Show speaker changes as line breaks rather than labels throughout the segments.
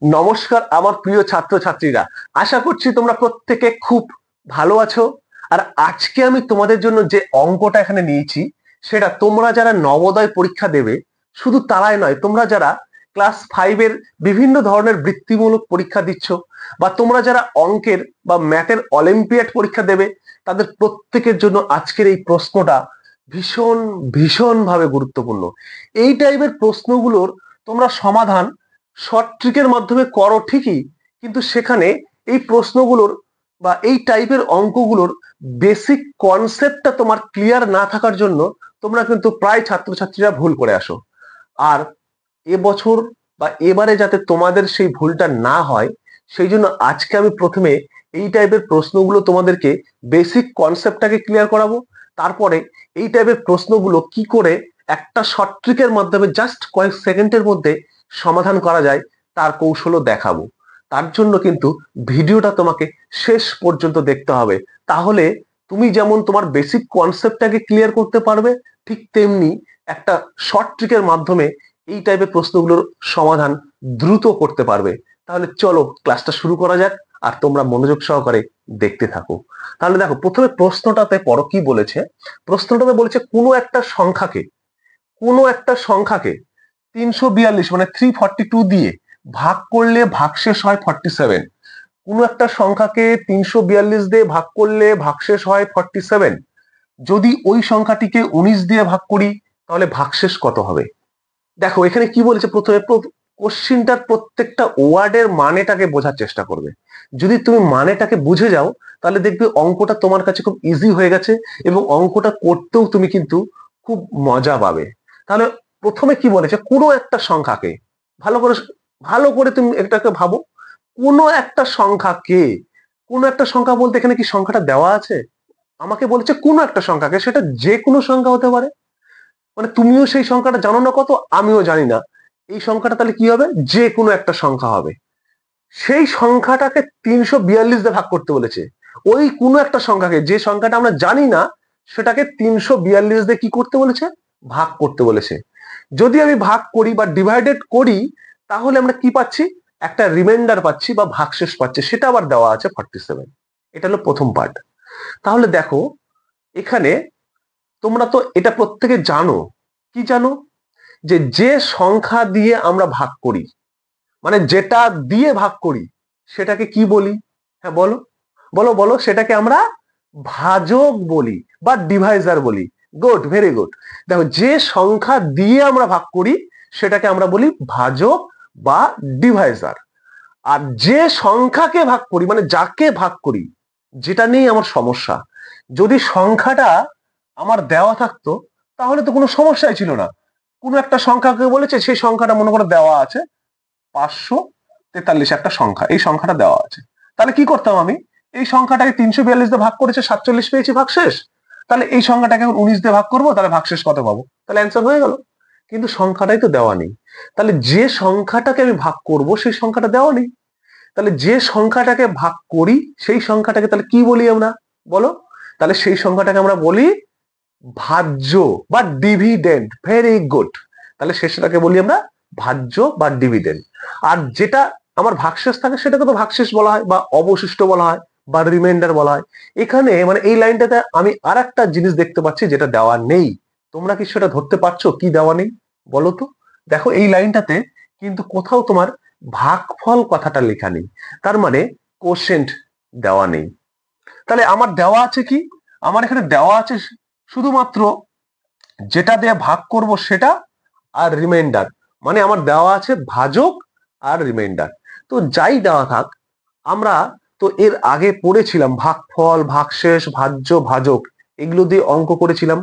নমস্কার আমার প্রিয় ছাত্রছাত্রীরা, আশা করছি তোমরা প্রত্যেকে খুব ভালো আছো। আর আজকে আমি তোমাদের জন্য যে অঙ্কটা এখানে নিয়েছি সেটা তোমরা যারা নবোদয় পরীক্ষা দেবে, শুধু তারাই নয়, তোমরা যারা ক্লাস 5-এর বিভিন্ন ধরনের বৃত্তিমূলক পরীক্ষা দিচ্ছ, বা তোমরা যারা অঙ্কের বা ম্যাথের অলিম্পিয়াড পরীক্ষা দেবে, তাদের প্রত্যেকের জন্য আজকের এই প্রশ্নটা ভীষণ ভীষণ ভাবে গুরুত্বপূর্ণ। এই টাইপের প্রশ্নগুলোর তোমরা সমাধান শর্ট ট্রিকের মাধ্যমে করো ঠিকই, কিন্তু সেখানে এই প্রশ্নগুলোর বা এই টাইপের অঙ্কগুলোর বেসিক কনসেপ্টটা তোমার ক্লিয়ার না থাকার জন্য তোমরা কিন্তু প্রায় ছাত্রছাত্রীরা ভুল করে আসো। আর এবছর বা এবারে যাতে তোমাদের সেই ভুলটা না হয়, সেই জন্য আজকে আমি প্রথমে এই টাইপের প্রশ্নগুলো তোমাদেরকে বেসিক কনসেপ্টটাকে ক্লিয়ার করাবো। তারপরে এই টাইপের প্রশ্নগুলো কি করে একটা শর্ট ট্রিকের মাধ্যমে জাস্ট কয়েক সেকেন্ডের মধ্যে সমাধান করা যায় তার কৌশলও দেখাবো। তার জন্য কিন্তু ভিডিওটা তোমাকে শেষ পর্যন্ত দেখতে হবে। তাহলে তুমি যেমন তোমার বেসিক কনসেপ্টটাকে ক্লিয়ার করতে পারবে, ঠিক তেমনি একটা শর্ট ট্রিকের মাধ্যমে এই টাইপের প্রশ্নগুলোর সমাধান দ্রুত করতে পারবে। তাহলে চলো ক্লাসটা শুরু করা যাক, আর তোমরা মনোযোগ সহকারে দেখতে থাকো। তাহলে দেখো, প্রথমে প্রশ্নটাতে পড়ো কি বলেছে। প্রশ্নটাতে বলেছে কোনো একটা সংখ্যাকে 342 মানে 342 দিয়ে ভাগ করলে ভাগশেষ হয় 47। কোনো একটা সংখ্যাকে 342 দিয়ে ভাগ করলে ভাগশেষ হয় 47। যদি ওই সংখ্যাটিকে 19 দিয়ে ভাগ করি তাহলে ভাগশেষ কত হবে? দেখো এখানে কি বলেছে, প্রথমে কোশ্চিনটার প্রত্যেকটা ওয়ার্ডের মানেটাকে বোঝার চেষ্টা করবে। যদি তুমি মানেটাকে বুঝে যাও তাহলে দেখবে অঙ্কটা তোমার কাছে খুব ইজি হয়ে গেছে, এবং অঙ্কটা করতেও তুমি কিন্তু খুব মজা পাবে। তাহলে প্রথমে কি বলেছে, কোনো একটা সংখ্যাকে, ভালো করে ভালো করে তুমি এটাকে ভাবো। কোনো একটা সংখ্যাকে, কোনো একটা সংখ্যা বলতে এখানে কি সংখ্যাটা দেওয়া আছে? আমাকে বলেছে কোনো একটা সংখ্যাকে, সেটা যে কোনো সংখ্যা হতে পারে। মানে তুমিও সেই সংখ্যাটা জানো না কত, আমিও জানি না। এই সংখ্যাটা তাহলে কি হবে? যে কোনো একটা সংখ্যা হবে। সেই সংখ্যাটাকে 342 দিয়ে ভাগ করতে বলেছে। ওই কোনো একটা সংখ্যাকে, যে সংখ্যাটা আমরা জানি না, সেটাকে 342 দিয়ে কি করতে বলেছে? ভাগ করতে বলেছে। যদি আমি ভাগ করি বা ডিভাইডেড করি, তাহলে আমরা কি পাচ্ছি? একটা রিমাইন্ডার পাচ্ছি বা ভাগশেষ পাচ্ছি, সেটা আবার দেওয়া আছে 47। এটা হলো প্রথম পার্ট। তাহলে দেখো, এখানে তোমরা তো এটা প্রত্যেকে জানো। কি জানো? যে যে সংখ্যা দিয়ে আমরা ভাগ করি, মানে যেটা দিয়ে ভাগ করি, সেটাকে কি বলি? হ্যাঁ বলো, বলো বলো, সেটাকে আমরা ভাজক বলি বা ডিভাইজার বলি। Good, very good. দেখো, যে সংখ্যা দিয়ে আমরা ভাগ করি সেটাকে আমরা বলি ভাজক বা ডিভাইজার। আর যে সংখ্যাকে ভাগ করি, মানে যাকে ভাগ করি, যেটা নিয়ে আমার সমস্যা, যদি সংখ্যাটা আমার দেওয়া থাকতো তাহলে তো কোনো সমস্যাই ছিল না। কোনো একটা সংখ্যাকে বলেছে, সেই সংখ্যাটা মনে করে দেওয়া আছে 543, একটা সংখ্যা, এই সংখ্যাটা দেওয়া আছে। তাহলে কি করতাম আমি? এই সংখ্যাটাকে 342 দিয়ে ভাগ করেছে, 47 পেয়েছি, ভাগশেষ। তাহলে এই সংখ্যাটাকে 19 দিয়ে ভাগ করবো, তাহলে ভাগশেষ কত পাবো? তাহলে অ্যান্সার হয়ে গেল। কিন্তু সংখ্যাটাই তো দেওয়া নেই। তাহলে যে সংখ্যাটাকে আমি ভাগ করব সেই সংখ্যাটা দেওয়া নেই। তাহলে যে সংখ্যাটাকে ভাগ করি সেই সংখ্যাটাকে তাহলে কি বলি আমরা? বলো। তাহলে সেই সংখ্যাটাকে আমরা বলি ভাজ্য বা ডিভিডেন্ড। Very good. তাহলে শেষটাকে বলি আমরা ভাজ্য বা ডিভিডেন্ড। আর যেটা আমার ভাগশেষ থাকে সেটাকে তো ভাগশেষ বলা হয়, বা অবশিষ্ট বলা হয়, বা রিমাইন্ডার বলা হয়। এখানে মানে এই লাইনটাতে আমি আর একটা জিনিস দেখতে পাচ্ছি যেটা দেওয়া নেই। তোমরা কি সেটা ধরতে পারছো কি দেওয়া নেই? বলো তো। দেখো, এই লাইনটাতে কিন্তু কোথাও তোমার ভাগফল কথাটা লেখা নেই। তার মানে কোশেন্ট দেওয়া নেই। তাহলে আমার দেওয়া আছে কি? আমার এখানে দেওয়া আছে শুধুমাত্র যেটা দিয়ে ভাগ করব সেটা, আর রিমাইন্ডার। মানে আমার দেওয়া আছে ভাজক আর রিমাইন্ডার। তো যাই দেওয়া থাক, আমরা তো এর আগে পড়েছিলাম ভাগফল, ভাগশেষ, ভাজ্য, ভাজক, এগুলো দিয়ে অঙ্ক করেছিলাম।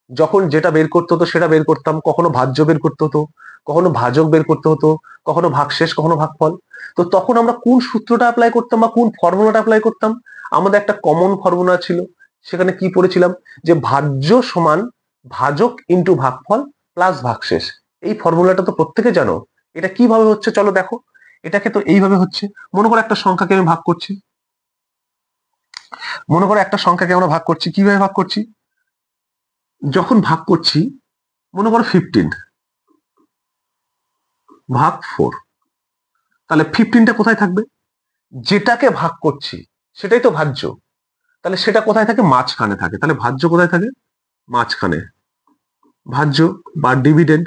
যখন যেটা বের করতে হতো সেটা বের করতাম, কখনো ভাজ্য বের করতে হতো, কখনো ভাজক বের করতে হতো, কখনো ভাগশেষ, কখনো ভাগফল। তো তখন আমরা কোন সূত্রটা অ্যাপ্লাই করতাম বা কোন ফর্মুলাটা অ্যাপ্লাই করতাম? আমাদের একটা কমন ফর্মুলা ছিল। সেখানে কি পড়েছিলাম? যে ভাজ্য সমান ভাজক ইন্টু ভাগফল প্লাস ভাগশেষ। এই ফর্মুলাটা তো প্রত্যেকে জানো। এটা কিভাবে হচ্ছে চলো দেখো। এটাকে তো এইভাবে হচ্ছে, মনে করো একটা সংখ্যাকে আমি ভাগ করছি। মনে করো একটা সংখ্যাকে আমরা ভাগ করছি, কিভাবে ভাগ করছি? যখন ভাগ করছি, মনে করো 15 ভাগ 4। তাহলে 15টা কোথায় থাকবে? যেটাকে ভাগ করছি সেটাই তো ভাজ্য, তাহলে সেটা কোথায় থাকে? মাঝখানে থাকে। তাহলে ভাজ্য কোথায় থাকে? মাঝখানে। ভাজ্য বা ডিভিডেন্ড,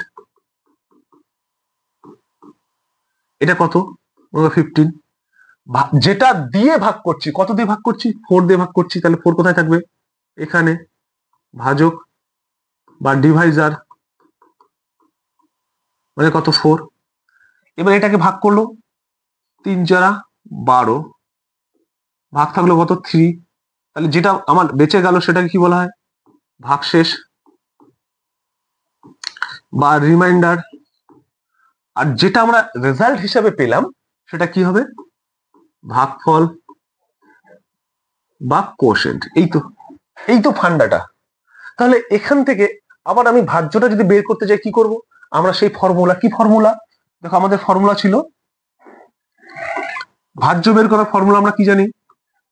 এটা কত? 15। যেটা দিয়ে ভাগ করছি, কত দিয়ে ভাগ করছি? 4 দিয়ে ভাগ করছি, তাহলে 4 কোথায় থাকবে? এখানে। ভাজক বা ডিভাইজার মানে কত? 4। এবার এটাকে ভাগ করলো, 3 4 12, ভাগ থাকলো কত? 3। তাহলে যেটা আমার বেঁচে গেল সেটাকে কি বলা হয়? ভাগশেষ বা রিমাইন্ডার। আর যেটা আমরা রেজাল্ট হিসাবে পেলাম সেটা কি হবে? ভাগফল বা কোশেন্ট। এই তো ফান্ডাটা। তাহলে এখান থেকে আবার আমি ভাজ্যটা যদি বের করতে যাই কি করব? আমরা সেই ফর্মুলা, কি ফর্মুলা? দেখো আমাদের ফর্মুলা ছিল, ভাজ্য বের করার ফর্মুলা আমরা কি জানি?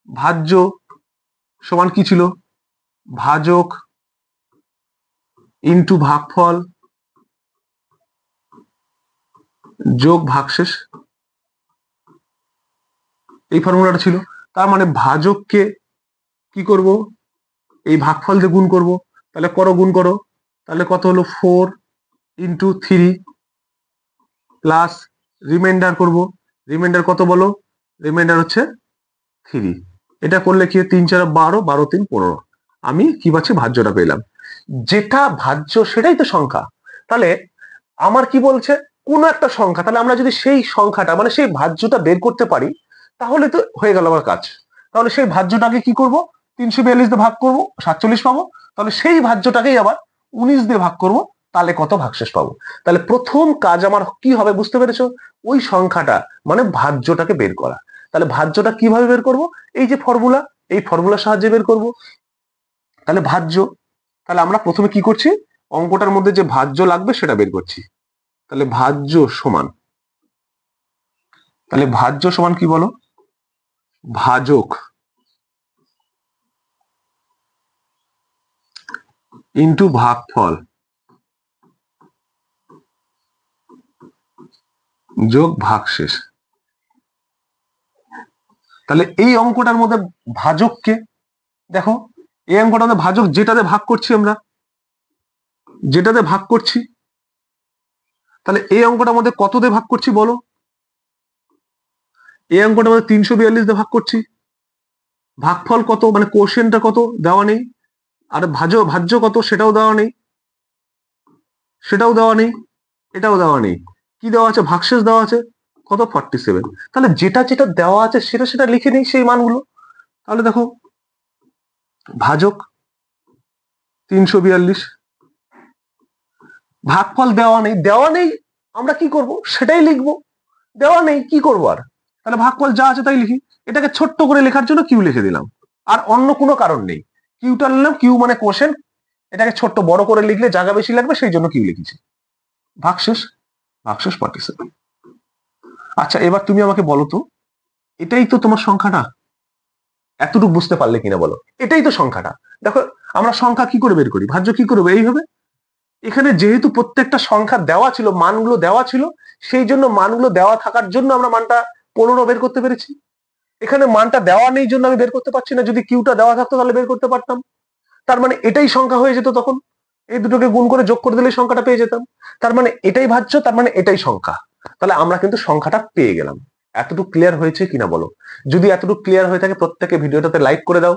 ভাজ্য সমান কি ছিল? ভাজক ইন্টু ভাগফল যোগ ভাগশেষ। এই ফর্মুলাটা ছিল। তার মানে ভাজককে কি করব? এই ভাগফল দিয়ে গুণ করব। তাহলে গুণ করো, তাহলে কত হলো? 4 ইন্টু 3 প্লাস রিমাইন্ডার করব। রিমাইন্ডার কত বলো? রিমাইন্ডার হচ্ছে 3। এটা করলে কি 3 4 12, 12 3 15। আমি কি পাচ্ছি? ভাজ্যটা পেলাম। যেটা ভাজ্য সেটাই তো সংখ্যা। তাহলে আমার কি বলছে? কোন একটা সংখ্যা। তাহলে আমরা যদি সেই সংখ্যাটা মানে সেই ভাজ্যটা বের করতে পারি তাহলে তো হয়ে গেল আমার কাজ। তাহলে সেই ভাজ্যটাকে কি করব? 342 দিয়ে ভাগ করব, 47 পাবো। তাহলে সেই ভাজ্যটাকেই আবার 19 দিয়ে ভাগ করব, তাহলে কত? ভাগশেষ পাবো। তাহলে প্রথম কাজ আমার কি হবে? বুঝতে পেরেছো? ওই সংখ্যাটা মানে ভাজ্যটাকে বের করা। তাহলে ভাজ্যটা কিভাবে বের করব? এই যে ফর্মুলা, এই ফর্মুলার সাহায্যে বের করব। তাহলে ভাজ্য, তাহলে আমরা প্রথমে কি করছি? অঙ্কটার মধ্যে যে ভাজ্য লাগবে সেটা বের করছি। তাহলে ভাজ্য সমান, তাহলে ভাজ্য সমান কি বলো? ভাজক ইন্টু ভাগফল যোগ ভাগশেষ। তাহলে এই অঙ্কটার মধ্যে ভাজককে দেখো, এই অঙ্কটার মধ্যে ভাজক যেটাতে ভাগ করছি আমরা, যেটাতে ভাগ করছি, তাহলে এই অঙ্কটার মধ্যে কত দিয়ে ভাগ করছি বলো? এই অঙ্কটার মধ্যে 342 দিয়ে ভাগ করছি। ভাগফল কত মানে কোশেনটা কত দেওয়া নেই, আর ভাজ্য কত সেটাও দেওয়া নেই, সেটাও দেওয়া নেই, এটাও দেওয়া নেই। কি দেওয়া আছে? ভাগশেষ দেওয়া আছে কত? 47। তাহলে যেটা যেটা দেওয়া আছে সেটা সেটা লিখে নেই সেই মানগুলো। তাহলে দেখো ভাজক 342, ভাগফল দেওয়া নেই, দেওয়া নেই, আমরা কি করব? সেটাই লিখবো। দেওয়া নেই কি করবো আর? তাহলে ভাগফল যা আছে তাই লিখি। এটাকে ছোট্ট করে লেখার জন্য কিউ লিখে দিলাম, আর অন্য কোনো কারণ নেই। কিউটা নিলাম, কিউ মানে কোশেন, এটাকে ছোট্ট বড় করে লিখলে জায়গা বেশি লাগবে সেই জন্য কিউ লিখেছি। ভাগশেষ, ভাগশেষ 47। আচ্ছা এবার তুমি আমাকে বলো তো, এটাই তো তোমার সংখ্যাটা? এতটুকু বুঝতে পারলে কিনা বলো? এটাই তো সংখ্যাটা। দেখো আমরা সংখ্যা কি করে বের করি? ভাজ্য কি করবে? এইভাবে। এখানে যেহেতু প্রত্যেকটা সংখ্যা দেওয়া ছিল, মানগুলো দেওয়া ছিল, সেই জন্য মানগুলো দেওয়া থাকার জন্য আমরা মানটা 15 বের করতে পেরেছি। এখানে মানটা দেওয়া নেই জন্য আমি বের করতে পারছি না। যদি কিউটা দেওয়া থাকতো তাহলে বের করতে পারতাম। তার মানে এটাই সংখ্যা হয়ে যেত তখন। এই দুটোকে গুণ করে যোগ করে দিলে সংখ্যাটা পেয়ে যেতাম। তার মানে এটাই ভাজ্য, তার মানে এটাই সংখ্যা। তাহলে আমরা কিন্তু সংখ্যাটা পেয়ে গেলাম। এতটুকু ক্লিয়ার হয়েছে কিনা বলো? যদি এতটুকু ক্লিয়ার হয়ে থাকে প্রত্যেকে ভিডিওটাতে লাইক করে দাও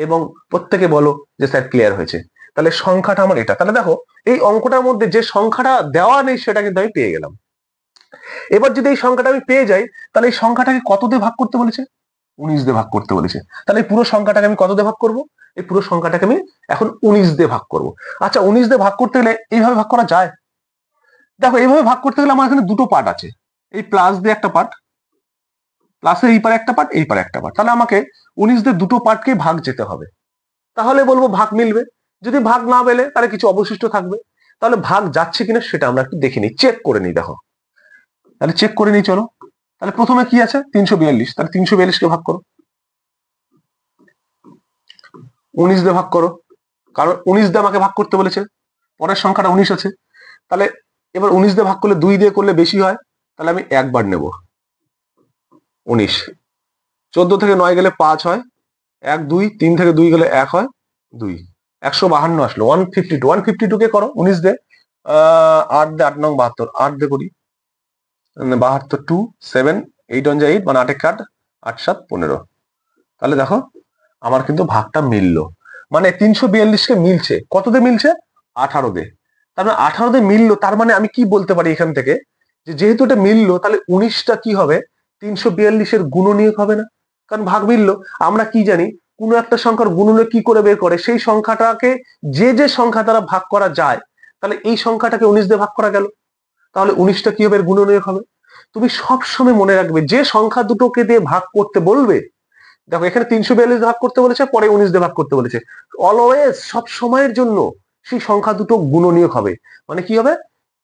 এবং প্রত্যেকে বলো যে স্যার ক্লিয়ার হয়েছে। তাহলে সংখ্যাটা আমার এটা। তাহলে দেখো এই অঙ্কটার মধ্যে যে সংখ্যাটা দেওয়া নেই সেটা কিন্তু আমি পেয়ে গেলাম। এবার যদি এই সংখ্যাটা আমি পেয়ে যাই তাহলে এই সংখ্যাটাকে কত দিয়ে ভাগ করতে বলেছে? 19 দিয়ে ভাগ করতে বলেছে। তাহলে এই পুরো সংখ্যাটাকে আমি কত দিয়ে ভাগ করব? এই পুরো সংখ্যাটাকে আমি এখন 19 দিয়ে ভাগ করব। আচ্ছা 19 দিয়ে ভাগ করতে গেলে এইভাবে ভাগ করা যায়? দেখো এইভাবে ভাগ করতে গেলে আমার এখানে দুটো পার্ট আছে, এই প্লাস দিয়ে একটা পার্ট, প্লাসের এই পারে একটা পার্ট, এই পারে একটা পার্ট। তাহলে আমাকে 19 দিয়ে দুটো পার্টকে ভাগ যেতে হবে, তাহলে বলবো ভাগ মিলবে। যদি ভাগ না পেলে তাহলে কিছু অবশিষ্ট থাকবে। তাহলে ভাগ যাচ্ছে কিনা সেটা আমরা একটু দেখে নিই, চেক করে নিই। দেখো তাহলে চেক করে নিই চলো। তাহলে প্রথমে কি আছে? 342। তাহলে 342 কে ভাগ করো, 19 দিয়ে ভাগ করো, কারণ 19 দিয়ে আমাকে ভাগ করতে বলেছে, পরের সংখ্যাটা 19 আছে। তাহলে এবার 19 দিয়ে ভাগ করলে 2 দিয়ে করলে বেশি হয়, তাহলে আমি একবার নেব। 19। 14 থেকে 9 গেলে 5 হয়, 1 2, 3 থেকে 2 গেলে 1 হয় 2, 152 আসলো। 152, 152 কে করো 19 দে, 8 দে 8 নং 72, 8 দে করি 72, 2 7 8 1 8 মানে 8 কাট, 8 7 15। তাহলে দেখো আমার কিন্তু ভাগটা মিললো, মানে 342 কে মিলছে, কত দিয়ে মিলছে? 18 দিয়ে। তার মানে 18 দিয়ে মিললো, তার মানে আমি কি বলতে পারি এখান থেকে, যে যেহেতু এটা মিললো তাহলে 19টা কি হবে? 342 এর গুণনীয়ক হবে না, কারণ ভাগ মিললো। আমরা কি জানি, কোনো একটা সংখ্যার গুণনীয়ক কি করে বের করে? সেই সংখ্যাটাকে যে যে সংখ্যা দ্বারা ভাগ করা যায়, তাহলে এই সংখ্যাটাকে 19 দিয়ে ভাগ করা গেল, তাহলে 19টা কি হবে? এর গুণনীয়ক হবে। তুমি সবসময় মনে রাখবে, যে সংখ্যা দুটোকে দিয়ে ভাগ করতে বলবে, দেখো এখানে 342 ভাগ করতে বলেছে, পরে 19 দিয়ে ভাগ করতে বলেছে, অলওয়েজ সব সময়ের জন্য সেই সংখ্যা দুটো গুণনীয়ক হবে, মানে কি হবে?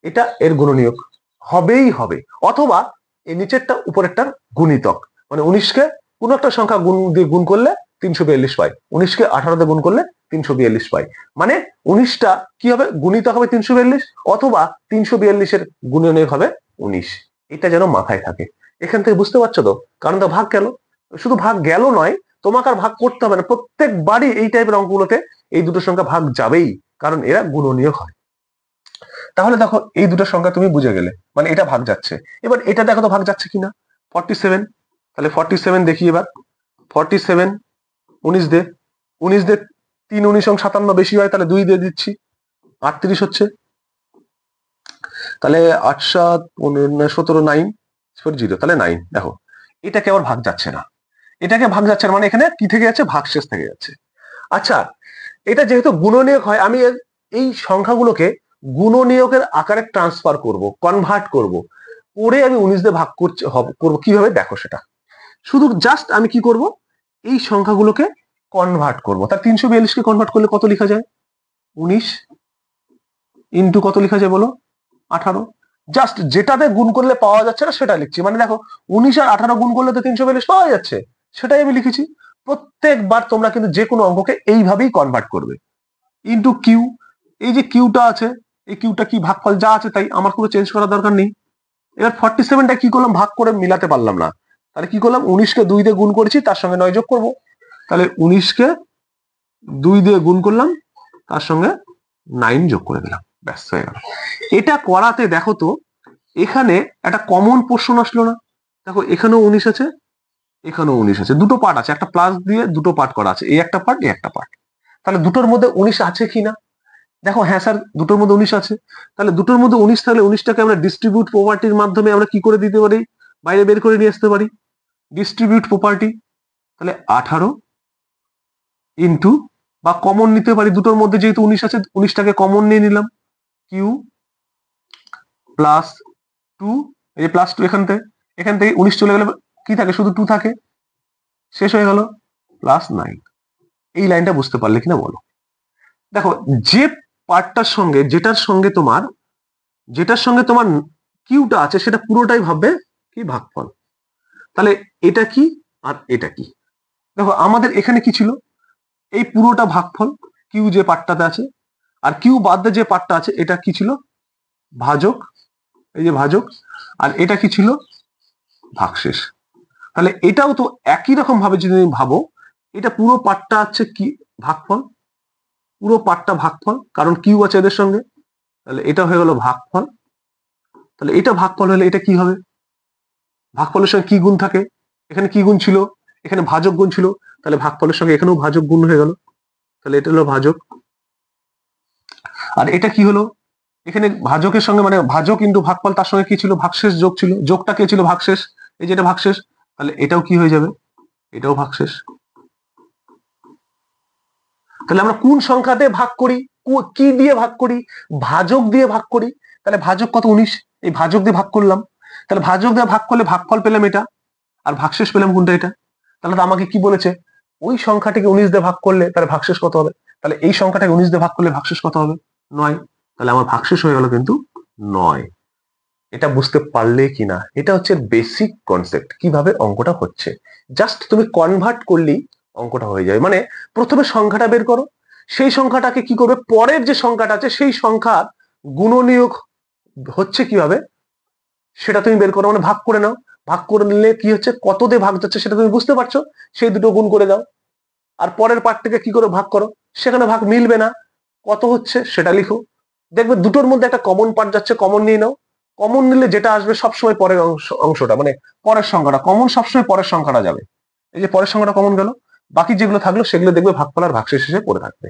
এটা এর গুণনীয়ক হবেই হবে, অথবা এই নিচেরটা উপরেরটার গুণিতক, মানে 19কে কোন একটা সংখ্যা গুণ দিয়ে গুণ করলে 342 পাই, 19কে 18 দিয়ে গুণ করলে 342 পাই, মানে 19টা কি হবে? গুণিতক হবে 342, অথবা 342 এর গুণনীয়ক হবে 19। এটা যেন মাথায় থাকে। এখান থেকে বুঝতে পারছো তো? কারণ তো ভাগ গেল, শুধু ভাগ গেল নয়, তোমাকে আর ভাগ করতে হবে না, প্রত্যেকবারই এই টাইপের অঙ্কগুলোতে এই দুটো সংখ্যা ভাগ যাবেই, কারণ এরা গুণনীয়ক হয়। তাহলে দেখো এই দুটো সংখ্যা তুমি বুঝে গেলে, মানে এটা ভাগ যাচ্ছে। এবার এটা দেখো তো ভাগ যাচ্ছে কিনা, 47, তাহলে 47 দেখি এবার, 47 19 দে, 19 দে 3 19 57 বেশি হয়, তাহলে 2 দিয়ে দিচ্ছি, 38 হচ্ছে। তাহলে 8 7 17 9 0, তাহলে 9। দেখো এটাকে আবার ভাগ যাচ্ছে না, এটাকে ভাগ যাচ্ছে না, মানে এখানে কি থেকে যাচ্ছে? ভাগশেষ থেকে যাচ্ছে। আচ্ছা, এটা যেহেতু গুণনীয়ক হয়, আমি এই সংখ্যাগুলোকে গুণনীয়কের আকারে ট্রান্সফার করব, কনভার্ট করব, করে আমি 19 দিয়ে ভাগ করবো কিভাবে? দেখো সেটা শুধু জাস্ট আমি কি করব, এই সংখ্যাগুলোকে কনভার্ট করব। তার 342 কে কনভার্ট করলে কত লেখা যায়? 19 ইন্টু কত লেখা যায় বলো? 18। জাস্ট যেটাতে গুণ করলে পাওয়া যাচ্ছে না সেটা লিখছি, মানে দেখো 19 আর 18 গুণ করলে তো 342 পাওয়া যাচ্ছে, সেটাই আমি লিখেছি। প্রত্যেকবার তোমরা কিন্তু যে কোনো অঙ্ককে এইভাবেই কনভার্ট করবে। ইন্টু কিউ, এই যে কিউটা আছে, এই কিউটা কি? ভাগফল যা আছে তাই, আমার কোনো চেঞ্জ করার দরকার নেই। এবার 47টা কি করলাম? ভাগ করে মিলাতে পারলাম না, তাহলে কি করলাম? 19কে 2 দিয়ে গুণ করেছি, তার সঙ্গে 9 যোগ করব, তাহলে 19কে 2 দিয়ে গুণ করলাম, তার সঙ্গে 9 যোগ করে দিলাম, ব্যাস হয়ে গেল। এটা করাতে দেখো তো এখানে একটা কমন পোর্শন আসলো না? দেখো এখানেও 19 আছে, এখানেও 19 আছে, দুটো পার্ট আছে, একটা প্লাস দিয়ে দুটো পার্ট করা আছে, এই একটা পার্ট, এই একটা পার্ট। তাহলে দুটোর মধ্যে 19 আছে কিনা? দেখো হ্যাঁ স্যার, দুটোর মধ্যে 19 আছে। তাহলে দুটোর মধ্যে 19 থাকলে 19টাকে আমরা ডিস্ট্রিবিউট প্রপার্টির মাধ্যমে আমরা কি করে দিতে পারি? বাইরে বের করে নিয়ে আসতে পারি, ডিস্ট্রিবিউট প্রপার্টি। তাহলে 18 ইন্টু, বা কমন নিতে পারি, দুটোর মধ্যে যেহেতু 19 আছে 19টাকে কমন নিয়ে নিলাম, কিউ প্লাস 2, এই যে প্লাস 2, এখান থেকে 19 চলে গেলে কি থাকে? শুধু 2 থাকে, শেষ হয়ে গেল, প্লাস 9। এই লাইনটা বুঝতে পারলে কিনা বলো? দেখো যে পার্টটার সঙ্গে যেটার সঙ্গে তোমার কিউটা আছে সেটা পুরোটাই ভাববে কি? ভাগফল। তাহলে এটা কি আর এটা কি? দেখো আমাদের এখানে কি ছিল? এই পুরোটা ভাগফল, কিউ যে পার্টটাতে আছে, আর কিউ বাদ দিয়ে যে পার্টটা আছে এটা কি ছিল? ভাজক, এই যে ভাজক। আর এটা কি ছিল? ভাগশেষ। তাহলে এটাও তো একই রকম ভাবে যদি তুমি ভাবো, এটা পুরো পার্টটা আছে কি? ভাগফল, পুরো পার্টটা ভাগফল, কারণ কিউ আছে এদের সঙ্গে, তাহলে এটা হয়ে গেল ভাগফল। তাহলে এটা ভাগফল হলে এটা কি হবে? ভাগফলের সঙ্গে কি গুণ থাকে? এখানে কি গুণ ছিল? এখানে ভাজক গুণ ছিল, তাহলে ভাগফলের সঙ্গে এখানেও ভাজক গুণ হয়ে গেল, তাহলে এটা হলো ভাজক। আর এটা কি হলো? এখানে ভাজকের সঙ্গে মানে ভাজক ইন্টু ভাগফল, তার সঙ্গে কি ছিল? ভাগশেষ যোগ ছিল, যোগটা কে ছিল? ভাগশেষ, এই যেটা ভাগশেষ, তাহলে এটাও কি হয়ে যাবে? এটাও ভাগশেষ। তাহলে আমরা কোন সংখ্যাতে ভাগ করি? কি দিয়ে ভাগ করি? ভাজক দিয়ে ভাগ করি। তাহলে ভাজক কত? 19, এই ভাজক দিয়ে ভাগ করলাম, তাহলে ভাজক দিয়ে ভাগ করলে ভাগফল পেলাম এটা, আর ভাগশেষ পেলাম কোনটা? এটা। তাহলে তো আমাকে কি বলেছে? ওই সংখ্যাটিকে 19 দিয়ে ভাগ করলে তাহলে ভাগশেষ কত হবে? তাহলে এই সংখ্যাটাকে 19 দিয়ে ভাগ করলে ভাগশেষ কত হবে? 9। তাহলে আমার ভাগশেষ হয়ে গেল কিন্তু 9। এটা বুঝতে পারলে কিনা? এটা হচ্ছে বেসিক কনসেপ্ট, কিভাবে অঙ্কটা হচ্ছে। জাস্ট তুমি কনভার্ট করলেই অঙ্কটা হয়ে যাবে। মানে প্রথমে সংখ্যাটা বের করো, সেই সংখ্যাটাকে কি করবে? পরের যে সংখ্যাটা আছে সেই সংখ্যার গুণনীয়ক হচ্ছে কিভাবে সেটা তুমি বের করো, মানে ভাগ করে নাও। ভাগ করে নিলে কি হচ্ছে, কত দিয়ে ভাগ যাচ্ছে সেটা তুমি বুঝতে পারছো, সেই দুটো গুণ করে দাও। আর পরের পার্টটাকে কি করে ভাগ করো, সেখানে ভাগ মিলবে না, কত হচ্ছে সেটা লিখো। দেখবে দুটোর মধ্যে একটা কমন পার্ট যাচ্ছে, কমন নিয়ে নাও। কমন নিলে যেটা আসবে সবসময় পরের অংশটা, মানে পরের সংখ্যাটা কমন, সবসময় পরের সংখ্যাটা যাবে। এই যে পরের সংখ্যাটা কমন গেল, বাকি যেগুলো থাকলো সেগুলো দেখবে ভাগফল আর ভাগশেষ শেষে পড়ে থাকবে।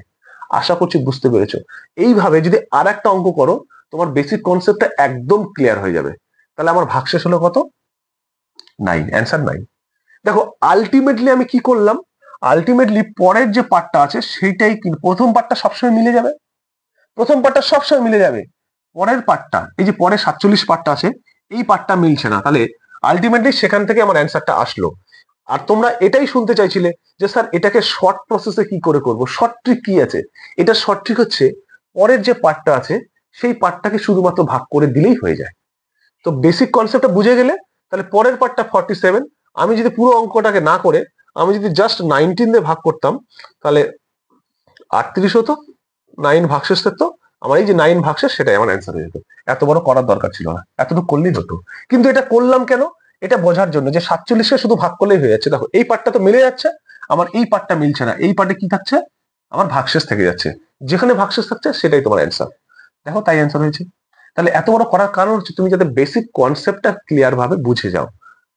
আশা করছি বুঝতে পেরেছো। এইভাবে যদি আর একটা অঙ্ক করো, তোমার বেসিক কনসেপ্টটা একদম ক্লিয়ার হয়ে যাবে। তাহলে আমার ভাগশেষ হলো কত, 9, অ্যান্সার 9। দেখো আলটিমেটলি আমি কি করলাম, আলটিমেটলি পরের যে পার্টটা আছে সেইটাই, কিন্তু প্রথম পার্টটা সবসময় মিলে যাবে, প্রথম পার্টটা সবসময় মিলে যাবে। পরের পার্টটা, এই যে পরে 47 পার্টটা আছে, এই পার্টটা মিলছে না, তাহলে আলটিমেটলি সেখান থেকে আমার অ্যান্সারটা আসলো। আর তোমরা এটাই শুনতে চাইছিলে যে স্যার এটাকে শর্ট প্রসেসে কি করে করব, শর্ট ট্রিক কি আছে। এটা শর্ট ট্রিক হচ্ছে, পরের যে পার্টটা আছে সেই পার্টটাকে শুধুমাত্র ভাগ করে দিলেই হয়ে যায়। তো বেসিক কনসেপ্টটা বুঝে গেলে, তাহলে পরের পার্টটা 47, আমি যদি পুরো অঙ্কটাকে না করে আমি যদি জাস্ট 19 দিয়ে ভাগ করতাম, তাহলে 38 হতো, 9 ভাগশেষ থাকতো, আমার এই যে 9 ভাগশেষ সেটাই আমার অ্যান্সার হয়ে যেত। এত বড় করার দরকার ছিল না, এতটুকু করলেই হতো। কিন্তু এটা করলাম কেন, এটা বোঝার জন্য যে 47কে শুধু ভাগ করলেই হয়ে যাচ্ছে। দেখো এই পার্টটা তো মিলে যাচ্ছে, আমার এই পার্টটা মিলছে না, এই পার্টে কি থাকছে, আমার ভাগশেষ থেকে যাচ্ছে, যেখানে ভাগশেষ থাকছে সেটাই তোমার অ্যান্সার। দেখো তাই অ্যান্সার হয়েছে। তাহলে এত বড় করার কারণ হচ্ছে তুমি যাতে বেসিক কনসেপ্টটা ক্লিয়ার ভাবে বুঝে যাও,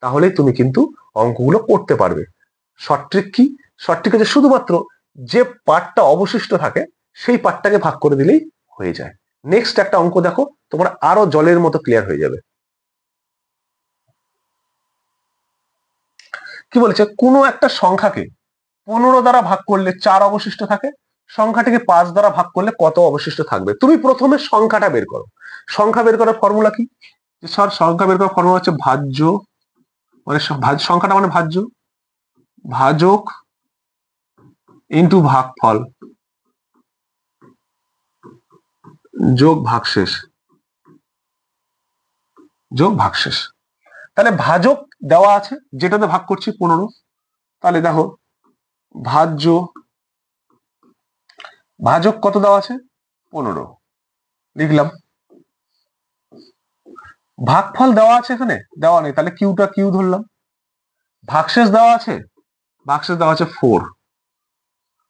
তাহলেই তুমি কিন্তু অঙ্কগুলো করতে পারবে। শর্ট ট্রিক কি, শর্ট ট্রিক হচ্ছে শুধুমাত্র যে পার্টটা অবশিষ্ট থাকে সেই পার্টটাকে ভাগ করে দিলেই হয়ে যায়। নেক্সট একটা অঙ্ক দেখো, তোমরা আরো জলের মতো ক্লিয়ার হয়ে যাবে। কি বলেছে, কোনো একটা সংখ্যাকে 15 দ্বারা ভাগ করলে 4 অবশিষ্ট থাকে, সংখ্যাটিকে 5 দ্বারা ভাগ করলে কত অবশিষ্ট থাকবে। তুমি প্রথমে সংখ্যাটা বের করো। সংখ্যা বের করার ফর্মুলা কি, স্যার সংখ্যা বের করার ফর্মুলা হচ্ছে ভাজ্য, মানে সংখ্যাটা মানে ভাজ্য, ভাজক ইন্টু ভাগফল যোগ ভাগশেষ, যোগ ভাগশেষ। তাহলে ভাজক দেওয়া আছে, যেটাতে ভাগ করছি 15, তাহলে দেখো ভাজ্য, ভাজক কত দেওয়া আছে 15, লিখলাম। ভাগফল দেওয়া আছে, এখানে দেওয়া নেই, তাহলে কিউটা কিউ ধরলাম। ভাগশেষ দেওয়া আছে, ভাগশেষ দেওয়া আছে 4,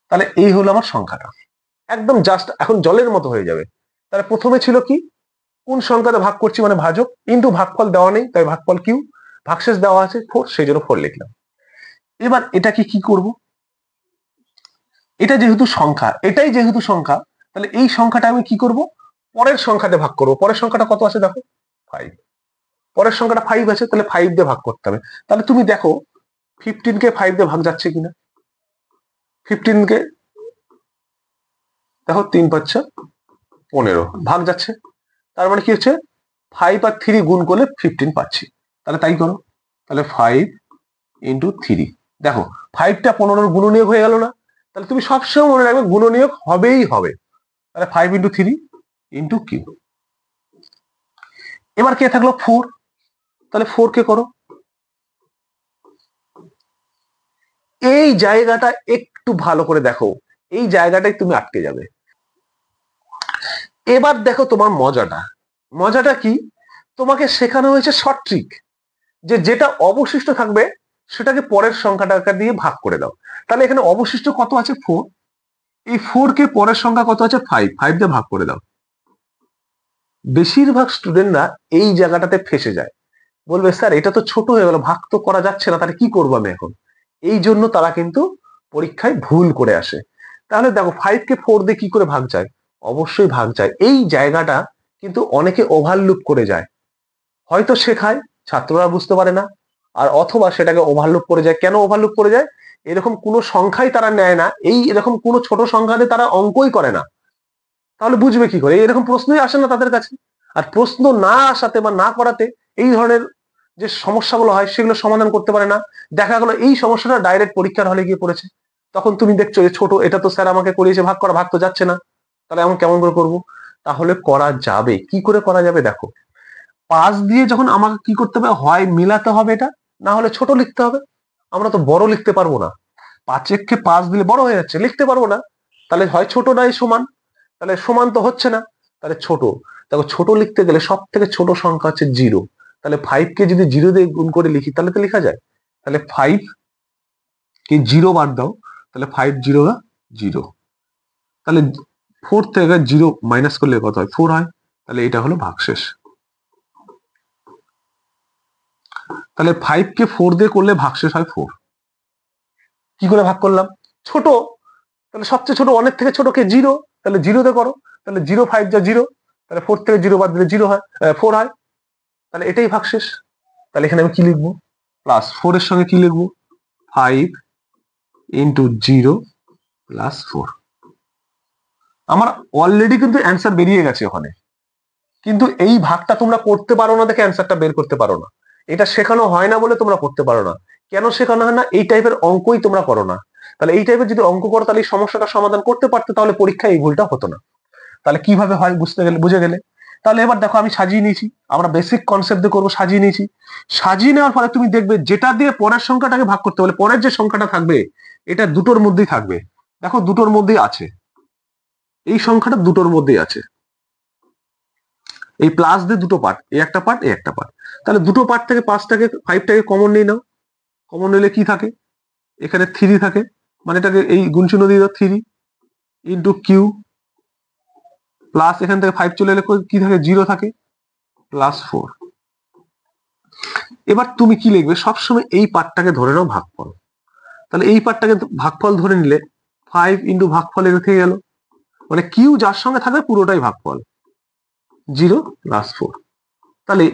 তাহলে এই হলো আমার সংখ্যাটা। একদম জাস্ট এখন জলের মতো হয়ে যাবে। তাহলে প্রথমে ছিল কি, কোন সংখ্যাতে ভাগ করছি মানে ভাজক, কিন্তু ভাগফল দেওয়া নেই তাই ভাগফল কিউ, ভাগশেষ দেওয়া আছে 4, সেই জন্য 4 লিখলাম। এবার এটাকে কি করব, এটা যেহেতু সংখ্যা, এটাই যেহেতু সংখ্যা, তাহলে এই সংখ্যাটা আমি কি করব, পরের সংখ্যাতে ভাগ করব। পরের সংখ্যাটা কত আছে দেখো 5, পরের সংখ্যাটা 5 আছে, তাহলে 5 দিয়ে ভাগ করতে হবে। তাহলে তুমি দেখো 15 কে 5 দিয়ে ভাগ যাচ্ছে কিনা, 15 কে দেখো 3 5 15 ভাগ যাচ্ছে, তার মানে কি হচ্ছে 5 আর 3 গুণ করলে 15 পাচ্ছি। তাহলে তাই করো, তাহলে 5 ইন্টু 3, দেখো 5টা 15 গুণনীয়ক হয়ে গেল না, তাহলে তুমি সবসময় মনে রাখবে গুণনীয়ক হবেই হবে। তাহলে 5 ইন্টু 3 ইন্টু কিউ। এবার কে থাকলো 4, তাহলে 4 কে করো। এই জায়গাটা একটু ভালো করে দেখো, এই জায়গাটাই তুমি আটকে যাবে। এবার দেখো তোমার মজাটা, মজাটা কি, তোমাকে শেখানো হয়েছে শর্ট ট্রিক, যে যেটা অবশিষ্ট থাকবে সেটাকে পরের সংখ্যাটা দিয়ে ভাগ করে দাও। তাহলে এখানে অবশিষ্ট কত আছে 4, এই 4 কে পরের সংখ্যা কত আছে 5, 5 দিয়ে ভাগ করে দাও। বেশিরভাগ স্টুডেন্টরা এই জায়গাটাতে ফেসে যায়, বলবে স্যার এটা তো ছোট হয়ে গেল, ভাগ তো করা যাচ্ছে না, তাহলে কি করবো আমি এখন। এই জন্য তারা কিন্তু পরীক্ষায় ভুল করে আসে। তাহলে দেখো 5 কে 4 দিয়ে কি করে ভাগ যায়, অবশ্যই ভাগ যায়। এই জায়গাটা কিন্তু অনেকে ওভারলুক করে যায়, হয়তো শেখায় ছাত্ররা বুঝতে পারে না, আর অথবা সেটাকে ওভারলুক করে যায়। কেন ওভারলুক করে যায়, এরকম কোনো সংখ্যাই তারা নেয় না, এই এরকম কোনো ছোট সংখ্যাতে তারা অঙ্কই করে না, তাহলে বুঝবে কি করে, এরকম প্রশ্নই আসে না তাদের কাছে। আর প্রশ্ন না আসাতে বা না করাতে এই ধরনের যে সমস্যাগুলো হয় সেগুলো সমাধান করতে পারে না। দেখা গেলো এই সমস্যাটা ডাইরেক্ট পরীক্ষার হলে গিয়ে পড়েছে, তখন তুমি দেখছো যে ছোট, এটা তো স্যার আমাকে করিয়েছে ভাগ করা, ভাগ তো যাচ্ছে না, তাহলে এমন কেমন করে করবো। তাহলে করা যাবে, কি করে করা যাবে দেখো, 5 দিয়ে যখন আমাকে কি করতে হবে, হয় মিলাতে হবে এটা, না হলে ছোট লিখতে হবে। আমরা তো বড় লিখতে পারবো না, 5 কে 5 দিলে বড় হয়ে যাচ্ছে, লিখতে পারবো না, তাহলে হয় ছোট নাই সমান, তাহলে সমান তো হচ্ছে না, তাহলে ছোট। দেখো ছোট লিখতে গেলে সব থেকে ছোট সংখ্যা হচ্ছে 0, তাহলে 5 কে যদি 0 দিয়ে গুণ করে লিখি তাহলে তো লেখা যায়। তাহলে 5 কে 0 বাদ দাও, তাহলে 5 0 0, তাহলে 4 থেকে 0 মাইনাস করলে কত হয়? 4 হয়। তাহলে এটা হলো ভাগশেষ। তাহলে 5 কে 4 দিয়ে করলে ভাগশেষ হয় 4। কি করে ভাগ করলাম? ছোট, তাহলে সবচেয়ে ছোট 1 এর থেকে ছোট কে? 0, তাহলে 0 তে করো। তাহলে 0 5 যা 0, তাহলে 4 থেকে 0 বাদ দিলে 0 হয়, 4 হয়। তাহলে এটাই ভাগশেষ। তাহলে এখানে আমি কি লিখবো? প্লাস 4 এর সঙ্গে কি লিখবো? 5 ইন্টু 0 প্লাস 4। আমার অলরেডি কিন্তু অ্যান্সার বেরিয়ে গেছে ওখানে, কিন্তু এই ভাগটা তোমরা করতে পারো না দেখে অ্যান্সারটা বের করতে পারো না। এটা শেখানো হয় না বলে তোমরা করতে পারো না। কেন শেখানো হয় না? এই টাইপের অঙ্কই তোমরা করো না। তাহলে এই টাইপের যদি অঙ্ক করো তাহলে এই সমস্যাটা সমাধান করতে পারতে, তাহলে পরীক্ষায় এই ভুলটা হতো না। তাহলে কিভাবে হয় বুঝে গেলে। তাহলে এবার দেখো আমি সাজিয়ে নিয়েছি, আমরা বেসিক কনসেপ্ট দিয়ে করবো, সাজিয়ে নিয়েছি। সাজিয়ে নেওয়ার ফলে তুমি দেখবে যেটা দিয়ে পরের সংখ্যাটাকে ভাগ করতে বলে, পরের যে সংখ্যাটা থাকবে এটা দুটোর মধ্যেই থাকবে। দেখো দুটোর মধ্যেই আছে, এই সংখ্যাটা দুটোর মধ্যেই আছে। এই প্লাস দিয়ে দুটো পার্ট, এ একটা পার্ট, এ একটা পার্ট। তাহলে দুটো পার্ট থেকে 5টাকে কমন নিয়ে নাও। কমন নিলে কি থাকে? এখানে 3 থাকে, মানে এটাকে এই গুণচিহ্ন দিয়ে দাও, 3 ইন্টু কিউ, প্লাস এখান থেকে 5 চলে এলে কি থাকে? 0 থাকে, প্লাস 4। এবার তুমি কি লিখবে? সবসময় এই পার্টটাকে ধরে নাও ভাগফল। তাহলে এই পার্টটাকে ভাগফল ধরে নিলে 5 ইন্টু ভাগফল থেকে গেল, মানে কিউ যার সঙ্গে থাকবে পুরোটাই ভাগফল, 0 প্লাস 4। তাহলে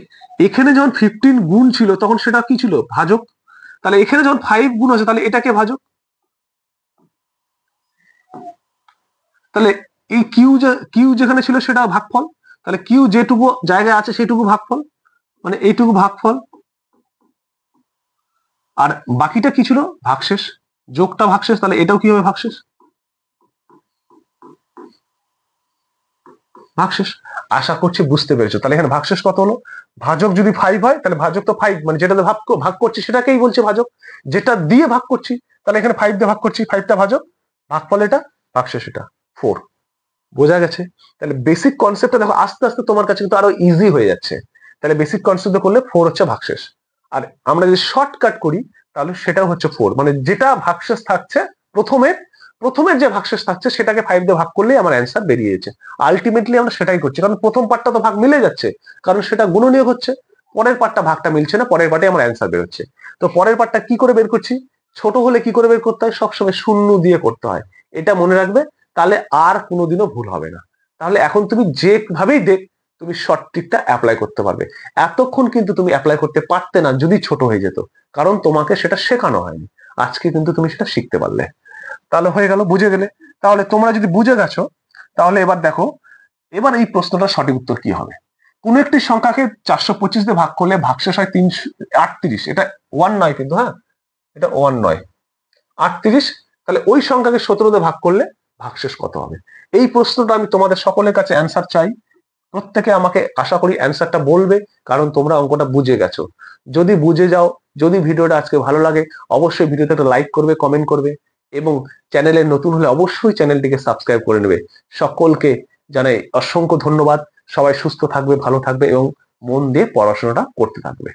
এখানে যখন 15 গুণ ছিল তখন সেটা কি ছিল? ভাজক। তাহলে এখানে যখন 5 গুণ আছে তাহলে এটাকে ভাজক। তাহলে এই কিউ যেখানে ছিল সেটা ভাগফল। তাহলে কিউ যেটুকু জায়গায় আছে সেটুকু ভাগফল, মানে এইটুকু ভাগফল। আর বাকিটা কি ছিল? ভাগশেষ। যোগটা ভাগশেষ, তাহলে এটাও কি হবে? ভাগশেষ। ভাগশেষ। আশা করছি বুঝতে পেরেছো। তাহলে এখানে ভাগশেষ কত হলো? ভাজক যদি 5 হয় তাহলে ভাজক তো 5, মানে যেটাতে ভাগ করছি সেটাকেই বলছে ভাজক। যেটা দিয়ে ভাগ করছি, তাহলে এখানে 5 দিয়ে ভাগ করছি, 5টা ভাজক, ভাগফল এটা, ভাগশেষ এটা 4। বোঝা গেছে? তাহলে বেসিক কনসেপ্টটা দেখো আস্তে আস্তে তোমার কাছে কিন্তু আরো ইজি হয়ে যাচ্ছে। তাহলে বেসিক কনসেপ্ট করলে 4 হচ্ছে ভাগশেষ। আর আমরা যদি শর্টকাট করি তাহলে সেটা হচ্ছে 4, মানে যেটা ভাগশেষ থাকছে প্রথমের যে ভাগশেষ থাকছে সেটাকে 5 দিয়ে ভাগ করলেই আমার অ্যান্সার বেরিয়েছে। আলটিমেটলি আমরা সেটাই করছি, কারণ প্রথম পার্টটা তো ভাগ মিলে যাচ্ছে, কারণ সেটা গুণনীয়ক হচ্ছে। পরের পার্টটা ভাগটা মিলছে না, পরের পার্টে আমার অ্যান্সার বেরোচ্ছে। তো পরের পার্টটা কি করে বের করছি? ছোট হলে কি করে বের করতে হয়? সবসময় শূন্য দিয়ে করতে হয়, এটা মনে রাখবে। তাহলে আর কোনোদিনও ভুল হবে না। তাহলে এখন তুমি যেভাবেই তুমি শর্ট ট্রিকটা অ্যাপ্লাই করতে পারবে। এতক্ষণ কিন্তু তুমি অ্যাপ্লাই করতে পারতে না যদি ছোট হয়ে যেত, কারণ তোমাকে সেটা শেখানো হয়নি। আজকে কিন্তু তুমি সেটা শিখতে পারলে। তাহলে হয়ে গেল, বুঝে গেলে। তাহলে তোমরা যদি বুঝে গেছো তাহলে এবার দেখো, এবার এই প্রশ্নটার সঠিক উত্তর কি হবে? কোন একটি সংখ্যাকে 425 দিয়ে ভাগ করলে ভাগশেষ হয় 338। এটা 1 নয় কিন্তু, হ্যাঁ এটা 1 নয়, 38। তাহলে ওই সংখ্যাকে 17 দিয়ে ভাগ করলে ভাগশেষ কত হবে? এই প্রশ্নটা আমি তোমাদের সকলের কাছে অ্যান্সার চাই। প্রত্যেকে আমাকে আশা করি অ্যান্সারটা বলবে, কারণ তোমরা অঙ্কটা বুঝে গেছো। যদি বুঝে যাও, যদি ভিডিওটা আজকে ভালো লাগে, অবশ্যই ভিডিওতে একটা লাইক করবে, কমেন্ট করবে, এবং চ্যানেলে নতুন হলে অবশ্যই চ্যানেলটিকে সাবস্ক্রাইব করে নেবে। সকলকে জানাই অসংখ্য ধন্যবাদ। সবাই সুস্থ থাকবে, ভালো থাকবে এবং মন দিয়ে পড়াশোনাটা করতে থাকবে।